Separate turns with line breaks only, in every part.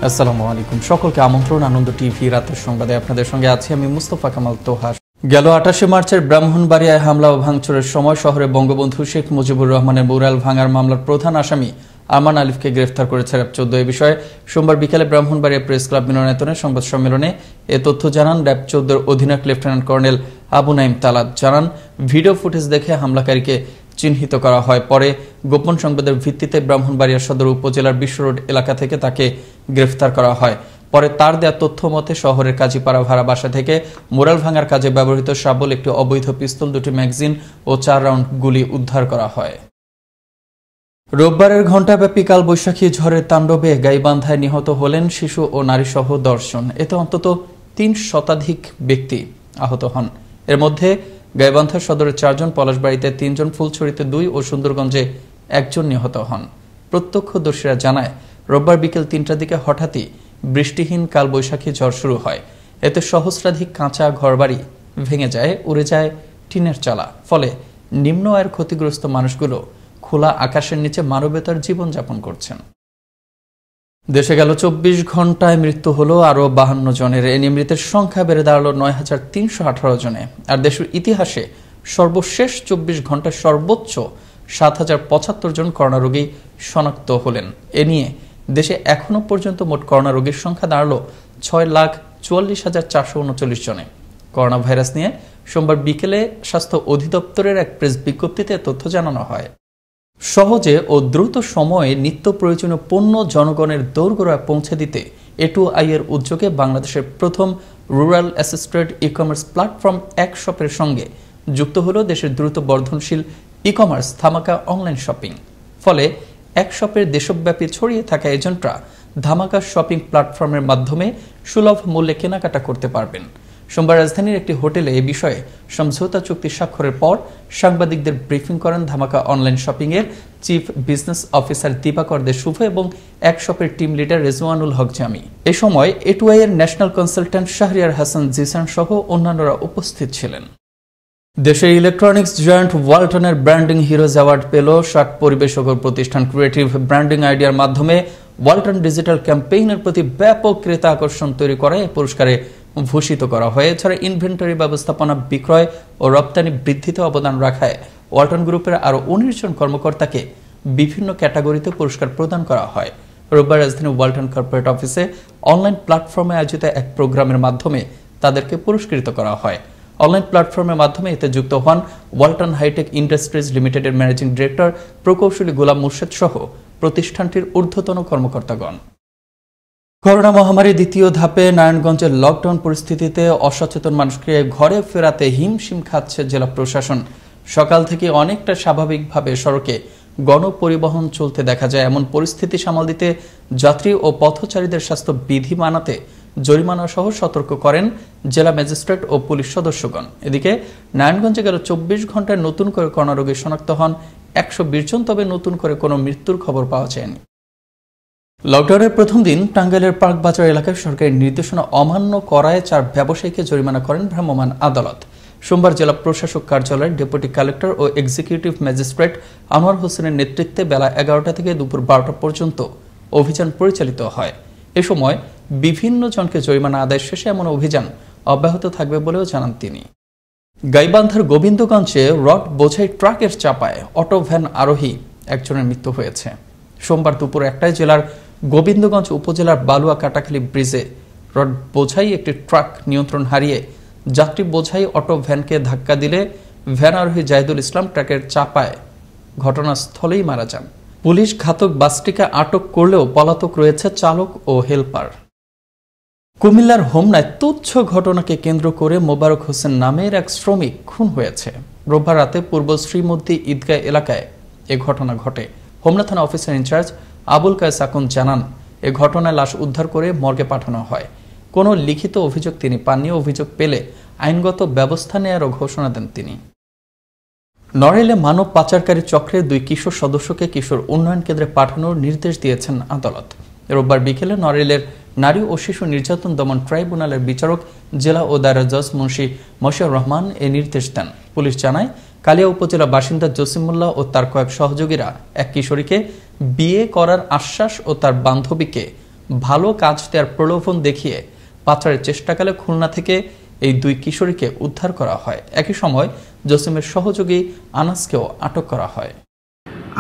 আসসালামু আলাইকুম। সকলকে আমন্ত্রণ আনন্দ টিভি রাতের সংবাদে আপনাদের সঙ্গে আছি আমি মুস্তফা কামাল তোহা। গেল 28 মার্চের ব্রাহ্মণবাড়িয়ায় হামলা ও ভাঙচুরের সময় শহরে বঙ্গবন্ধু শেখ মুজিবুর রহমানের মুরাল ভাঙার মামলার প্রধান আসামি আরমান আলিফকে গ্রেফতার করেছে র্যাব 14। এ বিষয়ে সোমবার বিকেলে ব্রাহ্মণবাড়িয়া প্রেস ক্লাব মিলনায়তনে সংবাদ সম্মেলনে এ তথ্য জানান র্যাব 14 অধিনায়ক লেফটেন্যান্ট কর্নেল আবু নাইম তালাত। জানান, ভিডিও ফুটেজ দেখে হামলাকারীকে চিহ্নিত করা হয়। পরে গোপন সংবাদের ভিত্তিতে ব্রাহ্মণবাড়িয়া সদর উপজেলার বিশ্ব রোড এলাকা থেকে তাকে গ্রেফতার করা হয়। পরে তার দেয়া তথ্য মতে শহরের কাজীপাড়া ভাড়া বাসা থেকে মোরাল ভাঙার কাজে ব্যবহৃত শাবল, একটি অবৈধ পিস্তল, 2টি ম্যাগাজিন ও 4 রাউন্ড গুলি উদ্ধার করা হয়। রোববারের ঘণ্টাব্যাপী কালবৈশাখী ঝড়ের তাণ্ডবে গাইবান্ধায় নিহত হলেন শিশু ও নারীসহ 10 জন। এতে অন্তত 3 শতাধিক ব্যক্তি আহত হন। এর মধ্যে গাইবান্ধা সদরের 4 জন, পলাশবাড়িতে 3 জন, ফুলছড়িতে 2 ও সুন্দরগঞ্জে 1 জন নিহত হন। প্রত্যক্ষদর্শীরা জানায়, রোববার বিকেল 3টার দিকে হঠাৎই বৃষ্টিহীন কালবৈশাখী ঝড় শুরু হয়। এতে সহস্রাধিক কাঁচা ঘরবাড়ি ভেঙে যায়, উড়ে যায় টিনের চালা। ফলে নিম্ন আয়ের ক্ষতিগ্রস্ত মানুষগুলো খোলা আকাশের নিচে মানবেতর জীবনযাপন করছেন। দেশে গেল 24 ঘন্টায় মৃত্যু হলো আরও 52 জনের। এ নিয়ে মৃতের সংখ্যা বেড়ে দাঁড়ালো 9318 জনে। আর দেশের ইতিহাসে সর্বশেষ 24 ঘন্টায় সর্বোচ্চ 7075 জন করোনা রোগী শনাক্ত হলেন। এ নিয়ে দেশে এখনো পর্যন্ত মোট করোনা রোগীর সংখ্যা দাঁড়ালো 6,44,439 জনে। করোনা ভাইরাস নিয়ে সোমবার বিকেলে স্বাস্থ্য অধিদপ্তরের এক প্রেস বিজ্ঞপ্তিতে তথ্য জানানো হয়। সহজে ও দ্রুত সময়ে নিত্য প্রয়োজনীয় পণ্য জনগণের দোরগোড়ায় পৌঁছে দিতে A2I এর উদ্যোগে বাংলাদেশের প্রথম রুরাল অ্যাসিস্টেড ই-কমার্স প্ল্যাটফর্ম এক শপের সঙ্গে যুক্ত হল দেশের দ্রুত বর্ধনশীল ই-কমার্স ধামাকা অনলাইন শপিং। ফলে এক শপের দেশব্যাপী ছড়িয়ে থাকা এজেন্টরা ধামাকা শপিং প্ল্যাটফর্মের মাধ্যমে সুলভ মূল্যে কেনাকাটা করতে পারবেন। সোমবার রাজধানীর একটি হোটেলে এ বিষয়ে সমঝোতা চুক্তি স্বাক্ষরের পর সাংবাদিকদের ব্রিফিং করেন ধামাকা অনলাইন শপিং এর chief business officer Dibakar Dey Shuvo এবং এক শপের টিম লিডার রেজওয়ানুল হক জামি। এ সময় A2I এর ন্যাশনাল কনসালট্যান্ট শাহরিয়ার হাসান জিসান সহ অন্যান্যরা উপস্থিত ছিলেন। দেশের ইলেকট্রনিক্স জায়ান্ট ওয়ালটনের ব্র্যান্ডিং হিরোজ অ্যাওয়ার্ড পেল 60 পরিবেশক প্রতিষ্ঠান। ক্রিয়েটিভ ব্র্যান্ডিং আইডিয়ার মাধ্যমে ওয়ালটন ডিজিটাল ক্যাম্পেইনের প্রতি ব্যাপক ক্রেতা আকর্ষণ তৈরি করায় পুরস্কারে ভূষিত করা হয়। এছাড়া ইনভেন্টরি ব্যবস্থাপনা, বিক্রয় ও রপ্তানি বৃদ্ধিতে অবদান রাখায় ওয়ালটন গ্রুপের আরও 19 জন কর্মকর্তাকে বিভিন্ন ক্যাটাগরিতে পুরস্কার প্রদান করা হয়। রোববার রাজধানী ওয়ালটন কর্পোরেট অফিসে অনলাইন প্ল্যাটফর্মে আয়োজিত এক প্রোগ্রামের মাধ্যমে তাদেরকে পুরস্কৃত করা হয়। অনলাইন প্ল্যাটফর্মের মাধ্যমে এতে যুক্ত হন ওয়ালটন হাইটেক ইন্ডাস্ট্রিজ লিমিটেডের ম্যানেজিং ডিরেক্টর প্রকৌশলী গোলাম মুর্শেদ সহ প্রতিষ্ঠানটির ঊর্ধ্বতন কর্মকর্তাগণ। করোনা মহামারীর দ্বিতীয় ধাপে নারায়ণগঞ্জের লকডাউন পরিস্থিতিতে অসচেতন মানুষকে ঘরে ফেরাতে হিমশিম খাচ্ছে জেলা প্রশাসন। সকাল থেকে অনেকটা স্বাভাবিকভাবে সড়কে গণপরিবহন চলতে দেখা যায়। এমন পরিস্থিতি সামাল দিতে যাত্রী ও পথচারীদের স্বাস্থ্য বিধি মানাতে জরিমানা সহ সতর্ক করেন জেলা ম্যাজিস্ট্রেট ও পুলিশ সদস্যগণ। এদিকে নারায়ণগঞ্জে গেল 24 ঘন্টায় নতুন করে করোনা রোগী শনাক্ত হন 120 জন, তবে নতুন করে কোনো মৃত্যুর খবর পাওয়া যায়নি। লকডাউনের প্রথম দিন টাঙ্গাইলের পার্ক বাজার এলাকায় সরকারি নির্দেশনা অমান্য করায় 4 ব্যবসায়ীকে জরিমানা করেন ভ্রাম্যমাণ আদালত। সোমবার জেলা প্রশাসক কার্যালয়ের ডেপুটি কালেক্টর ও এক্সিকিউটিভ ম্যাজিস্ট্রেট আনোয়ার হোসেনের নেতৃত্বে বেলা 11টা থেকে দুপুর 12টা পর্যন্ত অভিযান পরিচালিত হয়। এ সময় বিভিন্ন জনকে জরিমানা আদায় শেষে এমন অভিযান অব্যাহত থাকবে বলেও জানান তিনি। গাইবান্ধার গোবিন্দগঞ্জে রড বোঝাই ট্রাকের চাপায় অটো ভ্যান আরোহী 1 জনের মৃত্যু হয়েছে। সোমবার দুপুর 1টায় জেলার গোবিন্দগঞ্জ উপজেলার বালুয়া কাটাখালী ব্রিজে রড বোঝাই একটি ট্রাক নিয়ন্ত্রণ হারিয়ে যাত্রী বোঝাই অটো ভ্যানকে ধাক্কা দিলে ভ্যান আরোহী জাহিদুল ইসলাম ট্রাকের চাপায় ঘটনাস্থলেই মারা যান। পুলিশ ঘাতক বাসটিকে আটক করলেও পলাতক রয়েছে চালক ও হেলপার। কুমিল্লার হোমনায় তুচ্ছ ঘটনাকে কেন্দ্র করে মোবারক হোসেন নামের এক শ্রমিক খুন হয়েছে। রোববার রাতে পূর্ব শ্রীমদ্দি ঈদগাহ এলাকায় এ ঘটনা ঘটে। হোমনা থানা অফিসার ইনচার্জ আবুল কায়েস আকন জানান, এ ঘটনায় লাশ উদ্ধার করে মর্গে পাঠানো হয়। কোনো লিখিত অভিযোগ তিনি পাননি। অভিযোগ পেলে আইনগত ব্যবস্থা নেওয়ারও ঘোষণা দেন তিনি। নড়াইলে মানব পাচারকারী চক্রের 2 কিশোর সদস্যকে কিশোর উন্নয়ন কেন্দ্রে পাঠানোর নির্দেশ দিয়েছেন আদালত। রোববার বিকেলে নড়াইলের নারী ও শিশু নির্যাতন দমন ট্রাইব্যুনালের বিচারক জেলা ও দায়রা জজ মুন্সি মশিউর রহমান এ নির্দেশ দেন। পুলিশ জানায়, কালিয়া উপজেলা বাসিন্দা জসিমুল্লাহ ও তার কয়েক সহযোগীরা এক কিশোরীকে বিয়ে করার আশ্বাস ও তার বান্ধবীকে ভালো কাজ দেওয়ার প্রলোভন দেখিয়ে পাচারের চেষ্টাকালে খুলনা থেকে এই দুই কিশোরীকে উদ্ধার করা হয়। একই সময় জসিমের সহযোগী আনাসকেও আটক করা হয়।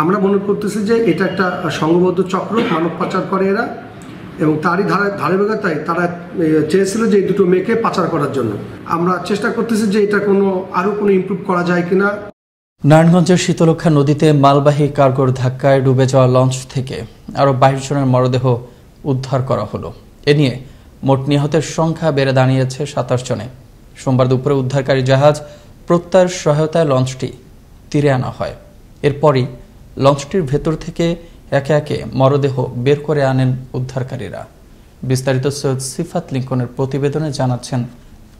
আমরা মনে করতেছি যে এটা একটা সংঘবদ্ধ চক্র, মানব পাচার করে এরা, এবং তারই ধারাবাহিকতায় তারা চেয়েছিল যে এই দুটো মেয়েকে পাচার করার জন্য। আমরা চেষ্টা করতেছি যে এটা আরো কোনো ইমপ্রুভ করা যায় কিনা।
নারায়ণগঞ্জের শীতলক্ষা নদীতে মালবাহী কার্গোর ধাক্কায় ডুবে যাওয়া লঞ্চ থেকে আরও 22 জনের মরদেহ উদ্ধার করা হলো। এ নিয়ে মোট নিহতের সংখ্যা বেড়ে দাঁড়িয়েছে 27 জনে। সোমবার দুপুরে উদ্ধারকারী জাহাজ প্রত্যয়ের সহায়তায় লঞ্চটি তীরে আনা হয়। এরপরই লঞ্চটির ভেতর থেকে একে একে মরদেহ বের করে আনেন উদ্ধারকারীরা। বিস্তারিত সৈয়দ সিফাত লিঙ্কনের প্রতিবেদনে জানাচ্ছেন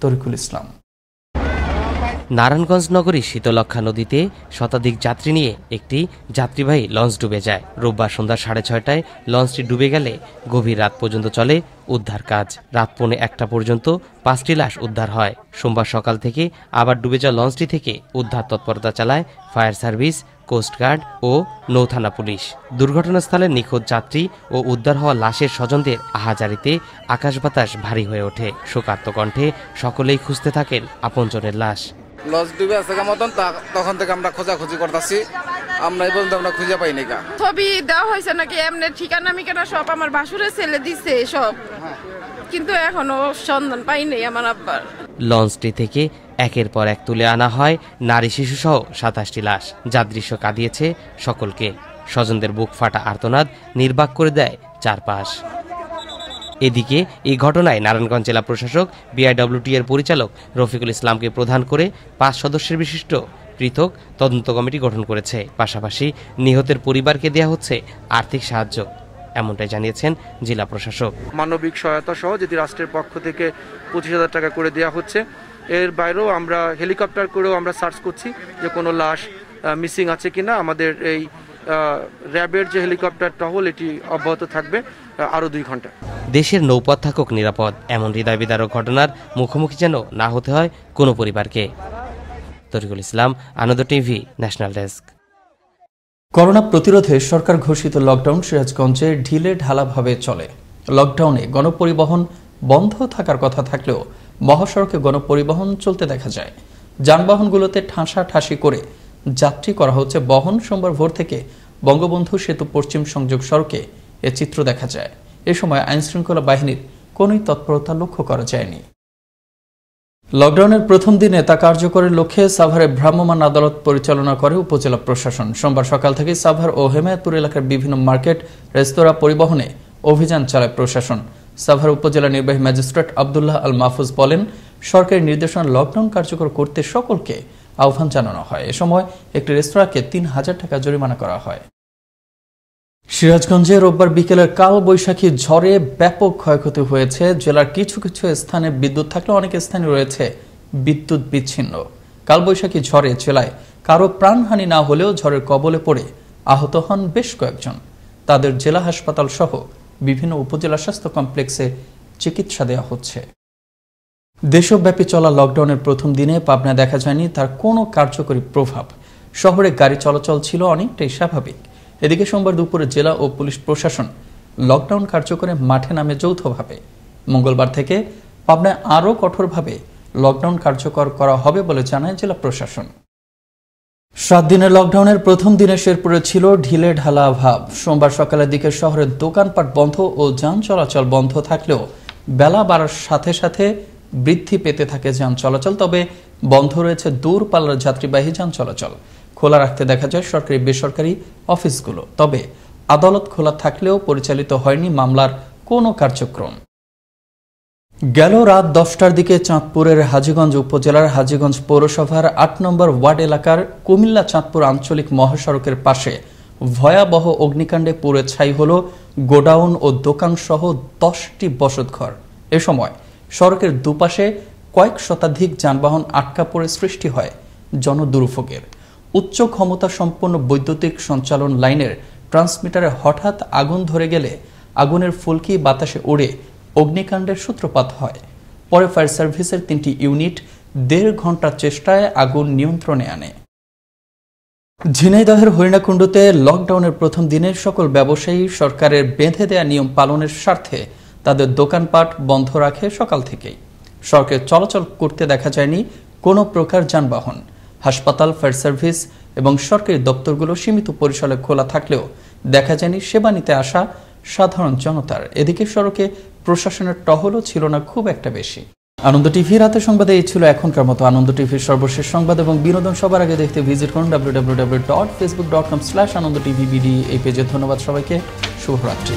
তরিকুল ইসলাম।
নারায়ণগঞ্জ নগরীর শীতলক্ষা নদীতে শতাধিক যাত্রী নিয়ে একটি যাত্রীবাহী লঞ্চ ডুবে যায়। রোববার সন্ধ্যা 6:30টায় লঞ্চটি ডুবে গেলে গভীর রাত পর্যন্ত চলে উদ্ধার কাজ। রাত 1:45 পর্যন্ত 5টি লাশ উদ্ধার হয়। সোমবার সকাল থেকে আবার ডুবে যাওয়া লঞ্চটি থেকে উদ্ধার তৎপরতা চালায় ফায়ার সার্ভিস, কোস্টগার্ড ও নৌথানা পুলিশ। দুর্ঘটনাস্থলে নিখোঁজ যাত্রী ও উদ্ধার হওয়া লাশের স্বজনদের আহাজারিতে আকাশ বাতাস ভারী হয়ে ওঠে। শোকার্ত কণ্ঠে সকলেই খুঁজতে থাকেন আপনজনের লাশ।
লঞ্চ ডুবে আছে মতন, তখন থেকে আমরা খোঁজাখুঁজি করতেছি, আমরা এই পর্যন্ত আমরা খুঁজে পাইনি।
ছবি দেওয়া হয়েছে নাকি এমনি ঠিকানা মিকানা সব আমার ভাসুরের ছেলে দিচ্ছে সব, কিন্তু এখনো সন্ধান পাইনি আমার আব্বার।
লঞ্চটি থেকে একের পর এক তুলে আনা হয় নারী শিশু সহ 27টি লাশ, যার দৃশ্য কাঁদিয়েছে সকলকে। স্বজনদের বুক ফাটা আর্তনাদ নির্বাক করে দেয় চারপাশ। এদিকে এই ঘটনায় নারায়ণগঞ্জ জেলা প্রশাসক বিআইডব্লিউটি এর পরিচালক রফিকুল ইসলামকে প্রধান করে 5 সদস্যের বিশিষ্ট পৃথক তদন্ত কমিটি গঠন করেছে। পাশাপাশি নিহতের পরিবারকে দেয়া হচ্ছে আর্থিক সাহায্য, এমনটাই জানিয়েছেন জেলা প্রশাসক।
মানবিক সহায়তা সহ যদি রাষ্ট্রের পক্ষ থেকে 25,000 টাকা করে দেওয়া হচ্ছে। এর বাইরেও আমরা হেলিকপ্টার করেও আমরা সার্চ করছি যে কোনো লাশ মিসিং আছে কিনা। আমাদের এই র্যাবের যে হেলিকপ্টার টহল এটি অব্যাহত থাকবে আরও 2 ঘন্টা।
দেশের নৌপথ থাকুক নিরাপদ, এমন হৃদয় বিদারক ঘটনার মুখোমুখি যেন না হতে হয় কোনো পরিবারকে। তরিকুল ইসলাম, আনন্দ টিভি, ন্যাশনাল ডেস্ক।
করোনা প্রতিরোধে সরকার ঘোষিত লকডাউন সিরাজগঞ্জে ঢিলে ঢালাভাবে চলে। লকডাউনে গণপরিবহন বন্ধ থাকার কথা থাকলেও মহাসড়কে গণপরিবহন চলতে দেখা যায়। যানবাহনগুলোতে ঠাসাঠাসি করে যাত্রী করা হচ্ছে বহন। সোমবার ভোর থেকে বঙ্গবন্ধু সেতু পশ্চিম সংযোগ সড়কে এ চিত্র দেখা যায়। এ সময় আইনশৃঙ্খলা বাহিনীর কোনই তৎপরতা লক্ষ্য করা যায়নি। লকডাউনের প্রথম দিনে তা কার্যকরের লক্ষ্যে সাভারে ভ্রাম্যমাণ আদালত পরিচালনা করে উপজেলা প্রশাসন। সোমবার সকাল থেকে সাভার ও হেমায়তপুর এলাকার বিভিন্ন মার্কেট, রেস্তোরাঁ পরিবহনে অভিযান চালায় প্রশাসন। সাভার উপজেলা নির্বাহী ম্যাজিস্ট্রেট আব্দুল্লাহ আল মাহফুজ বলেন, সরকারি নির্দেশনা লকডাউন কার্যকর করতে সকলকে আহ্বান জানানো হয়। এ সময় একটি রেস্তোরাঁকে 3,000 টাকা জরিমানা করা হয়। সিরাজগঞ্জে রোববার বিকেলের কাল বৈশাখী ঝড়ে ব্যাপক ক্ষয়ক্ষতি হয়েছে। জেলার কিছু কিছু স্থানে বিদ্যুৎ থাকলেও অনেক স্থানে রয়েছে বিদ্যুৎ বিচ্ছিন্ন। কালবৈশাখী ঝড়ে জেলায় কারো প্রাণহানি না হলেও ঝড়ের কবলে পড়ে আহত হন বেশ কয়েকজন। তাদের জেলা হাসপাতাল সহ বিভিন্ন উপজেলা স্বাস্থ্য কমপ্লেক্সে চিকিৎসা দেওয়া হচ্ছে। দেশব্যাপী চলা লকডাউনের প্রথম দিনে পাবনায় দেখা যায়নি তার কোনো কার্যকরী প্রভাব। শহরে গাড়ি চলাচল ছিল অনেকটাই স্বাভাবিক। এদিকে সোমবার দুপুরে জেলা ও পুলিশ প্রশাসন লকডাউন কার্যকরে মাঠে নামে যৌথভাবে। মঙ্গলবার থেকে পাবনায় আরও কঠোরভাবে লকডাউন কার্যকর করা হবে বলে জানায় জেলা প্রশাসন। 7 দিনের লকডাউনের প্রথম দিনে শেরপুরে ছিল ঢিলে ঢালা ভাব। সোমবার সকালের দিকে শহরের দোকানপাট বন্ধ ও যান চলাচল বন্ধ থাকলেও বেলা বাড়ার সাথে সাথে বৃদ্ধি পেতে থাকে যান চলাচল। তবে বন্ধ রয়েছে দূরপাল্লার যাত্রীবাহী যান চলাচল। খোলা রাখতে দেখা যায় সরকারি বেসরকারি অফিসগুলো। তবে আদালত খোলা থাকলেও পরিচালিত হয়নি মামলার কোনো কার্যক্রম। গেল রাত 10টার দিকে চাঁদপুরের হাজীগঞ্জ উপজেলার হাজীগঞ্জ পৌরসভার 8 নম্বর ওয়ার্ড এলাকার কুমিল্লা চাঁদপুর আঞ্চলিক মহাসড়কের পাশে ভয়াবহ অগ্নিকাণ্ডে পুড়ে ছাই হল গোডাউন ও দোকান সহ 10টি বসতঘর। এ সময় সড়কের দুপাশে কয়েক শতাধিক যানবাহন আটকা পড়ে সৃষ্টি হয় জনদুর্ভোগের। উচ্চ ক্ষমতা সম্পন্ন বৈদ্যুতিক সঞ্চালন লাইনের ট্রান্সমিটারে হঠাৎ আগুন ধরে গেলে আগুনের ফুলকি বাতাসে উড়ে অগ্নিকাণ্ডের সূত্রপাত হয়। পরে ফায়ার সার্ভিসের 3টি ইউনিট 1.5 ঘন্টার চেষ্টায় আগুন নিয়ন্ত্রণে আনে। ঝিনাইদহের হরিণাকুণ্ডুতে লকডাউনের প্রথম দিনে সকল ব্যবসায়ী সরকারের বেঁধে দেয়া নিয়ম পালনের স্বার্থে তাদের দোকানপাট বন্ধ রাখে সকাল থেকেই। সড়কে চলাচল করতে দেখা যায়নি কোনো প্রকার যানবাহন। হাসপাতাল, ফায়ার সার্ভিস এবং সরকারি দপ্তরগুলো সীমিত পরিসরে খোলা থাকলেও দেখা যায়নি সেবা নিতে আসা সাধারণ জনতার। এদিকে সড়কে প্রশাসনের টহলও ছিল না খুব একটা বেশি। আনন্দ টিভি রাতের সংবাদে এই ছিল এখনকার মতো। আনন্দ টিভির সর্বশেষ সংবাদ এবং বিনোদন সবার আগে দেখতে ভিজিট করুন www.facebook.com/anondotvbd এই পেজে। ধন্যবাদ সবাইকে। শুভরাত্রি।